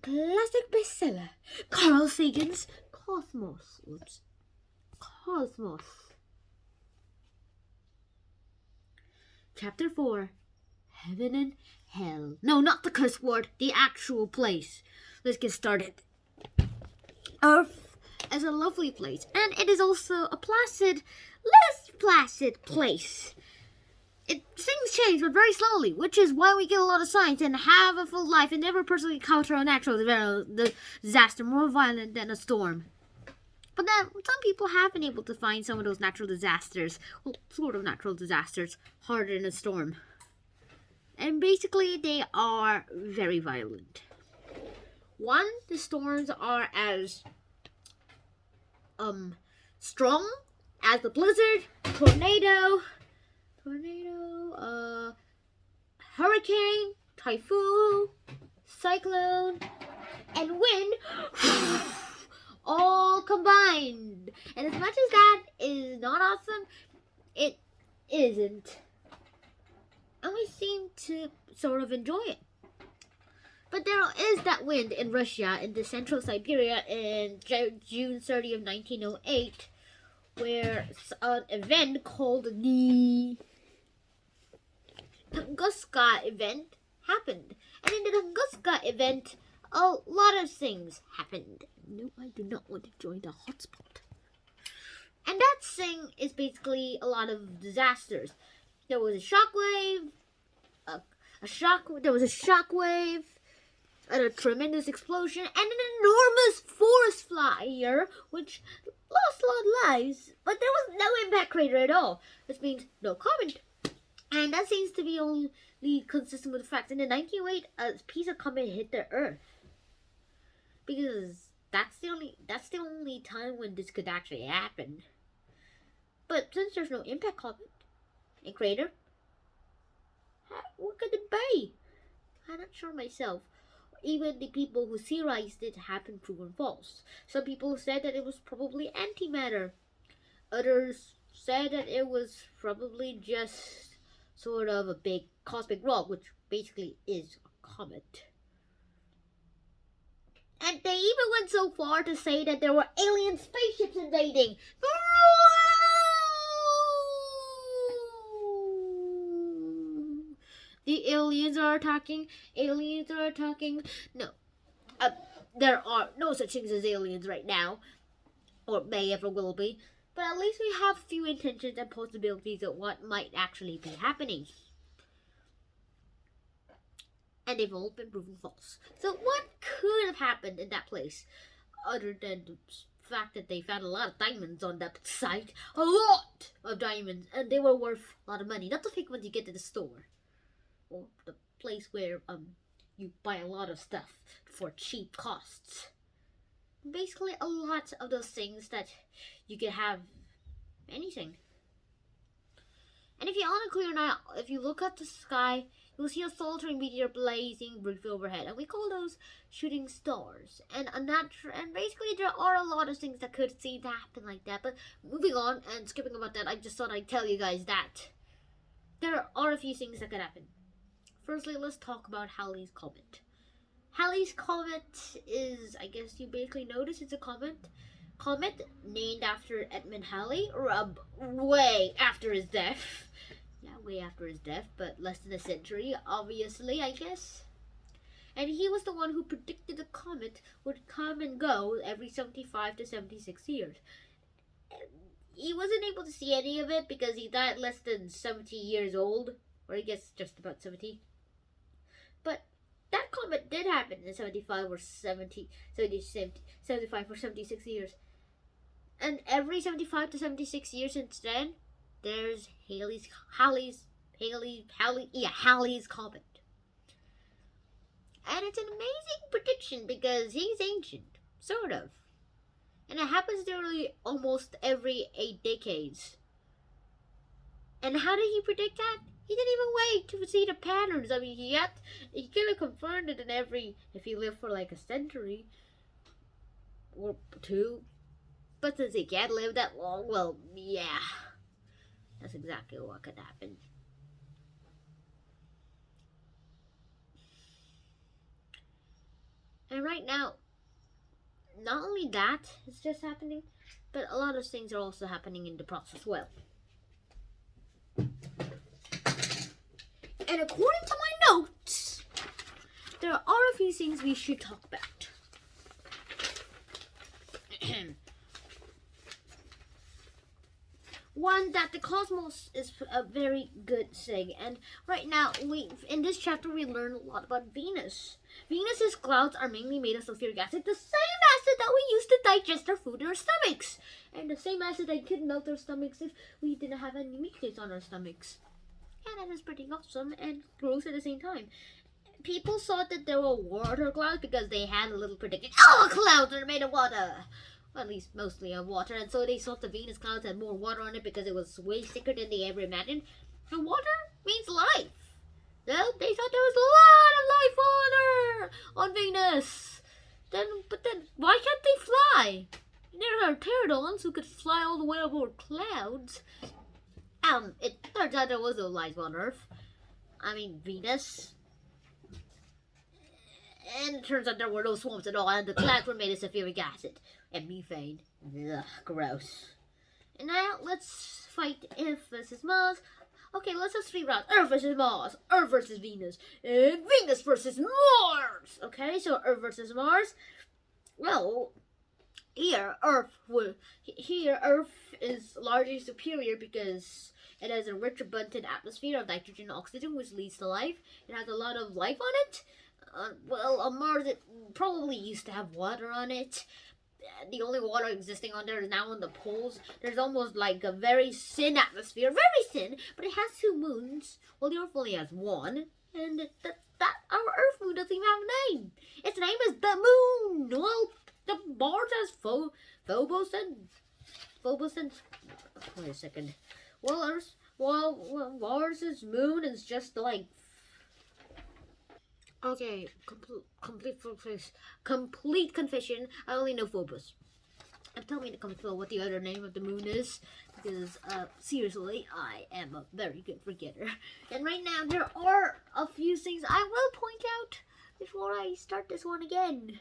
classic bestseller, Carl Sagan's Cosmos. Cosmos. Chapter 4, Heaven and Hell. No, not the curse word, the actual place. Let's get started. Earth is a lovely place, and it is also a placid, less placid place. Things change, but very slowly, which is why we get a lot of science and have a full life and never personally encounter a natural disaster more violent than a storm. But then, some people have been able to find some of those natural disasters, well, sort of natural disasters, harder than a storm. And basically, they are very violent. One, the storms are as strong as the blizzard, tornado, hurricane, typhoon, cyclone, and wind, all combined. And as much as that is not awesome, it isn't. And we seem to sort of enjoy it. But there is that wind in Russia, in the central Siberia, in June 30 of 1908, where an event called the Tunguska event happened. And in the Tunguska event, a lot of things happened. No, I do not want to join the hotspot. And that thing is basically a lot of disasters. There was a shockwave, there was a shockwave, and a tremendous explosion, and an enormous forest fire, which lost a lot of lives, but there was no impact crater at all. This means no comment. And that seems to be only consistent with the fact that in 1908, a piece of comet hit the Earth. Because that's the only time when this could actually happen. But since there's no impact comet and crater, what could it be? I'm not sure myself. Even the people who theorized it have been proven false. Some people said that it was probably antimatter. Others said that it was probably just sort of a big cosmic rock, which basically is a comet. And they even went so far to say that there were alien spaceships invading. The aliens are attacking. No. There are no such things as aliens right now. Or may ever will be. But at least we have few intentions and possibilities of what might actually be happening. And they've all been proven false. So what could have happened in that place? Other than the fact that they found a lot of diamonds on that site. A lot of diamonds. And they were worth a lot of money. Not the fake ones you get at the store. Or the place where you buy a lot of stuff for cheap costs. Basically a lot of those things that you could have anything. And if you're on a clear night, if you look at the sky, you'll see a solitary meteor blazing briefly overhead, and we call those shooting stars. And basically there are a lot of things that could seem to happen like that. But moving on and skipping about that, I just thought I'd tell you guys that there are a few things that could happen. Firstly, let's talk about Halley's Comet. Halley's Comet is, I guess you basically notice it's a comet named after Edmund Halley, or way after his death. Yeah, way after his death, but less than a century, obviously, I guess. And he was the one who predicted the comet would come and go every 75 to 76 years. He wasn't able to see any of it because he died less than 70 years old, or I guess just about 70. But that comet did happen in 75 or 75 or 76 years. And every 75 to 76 years since then, there's Halley's Comet. And it's an amazing prediction because he's ancient, sort of. And it happens literally almost every 8 decades. And how did he predict that? He didn't even wait to see the patterns. I mean, he could have confirmed it if he lived for like a century or two. But since he can't live that long, well, yeah. That's exactly what could happen. And right now, not only that is just happening, but a lot of things are also happening in the process as well. And according to my notes, there are a few things we should talk about. One, that the cosmos is a very good thing, and right now in this chapter we learn a lot about Venus. Venus's clouds are mainly made of sulfuric acid, the same acid that we use to digest our food in our stomachs, and the same acid that could melt our stomachs if we didn't have any mucus on our stomachs. And that is pretty awesome and gross at the same time. People thought that there were water clouds because they had a little prediction. Oh, clouds are made of water! Well, at least mostly of water. And so they thought the Venus clouds had more water on it because it was way thicker than they ever imagined. And water means life. So they thought there was a lot of life on Venus. But then, why can't they fly? There are pterodons who could fly all the way over clouds. It turns out there was no life on Earth. I mean, Venus. And it turns out there were no swamps at all, and the clouds were made of sulfuric acid and methane. Ugh, gross. And now, let's fight Earth versus Mars. Okay, let's have 3 rounds. Earth versus Mars, Earth versus Venus, and Venus versus Mars. Okay, so Earth versus Mars. Well, here Earth is largely superior because it has a rich abundant atmosphere of nitrogen and oxygen, which leads to life. It has a lot of life on it. Well, on Mars, it probably used to have water on it. The only water existing on there is now on the poles. There's almost like a very thin atmosphere, very thin, but it has 2 moons. Well, the Earth only has 1, and that our Earth moon doesn't even have a name. Its name is the Moon. Well, the Mars has Phobos and wait a second. Well, Mars's moon is just like. Okay, complete confession. I only know Phobos. And tell me to comment below what the other name of the moon is, because seriously, I am a very good forgetter. And right now, there are a few things I will point out before I start this one again.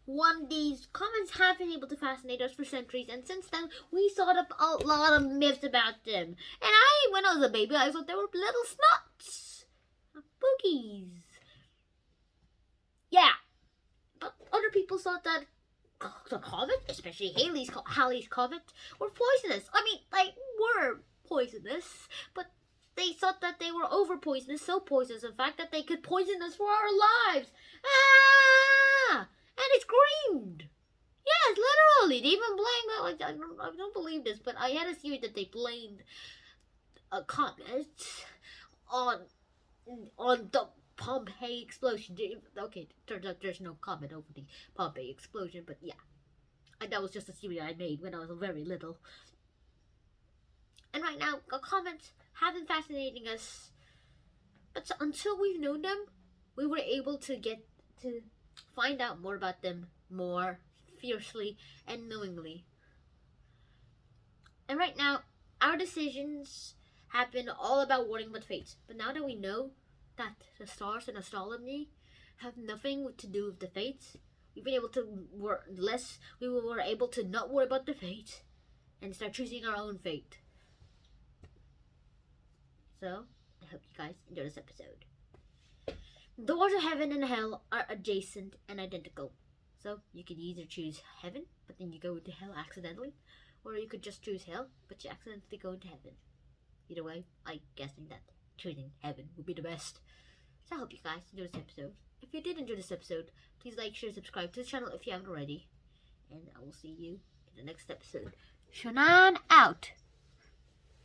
One, these comments have been able to fascinate us for centuries, and since then, we thought up a lot of myths about them. And when I was a baby, I thought they were little snots, boogies. Yeah, but other people thought that the comet, especially Halley's comet, were poisonous. I mean, they were poisonous, but they thought that they were over poisonous, so poisonous in fact that they could poison us for our lives. Ah! And it screamed. Yes, literally. They even blamed, I don't believe this, but I had a theory that they blamed a comet on the Pompeii explosion. Okay, turns out there's no comment over the Pompeii explosion, but yeah. And that was just a theory I made when I was very little. And right now, comments have been fascinating us. But until we've known them, we were able to get to find out more about them more fiercely and knowingly. And right now, our decisions have been all about warning about fates. But now that we know that the stars and astrology have nothing to do with the fates, we've been able to we were able to not worry about the fate and start choosing our own fate. So, I hope you guys enjoy this episode. Doors of heaven and hell are adjacent and identical. So, you could either choose heaven, but then you go into hell accidentally, or you could just choose hell, but you accidentally go into heaven. Either way, I'm guessing that choosing heaven would be the best. So I hope you guys enjoyed this episode. If you did enjoy this episode, please like, share, subscribe to the channel if you haven't already. And I will see you in the next episode. Shannon out!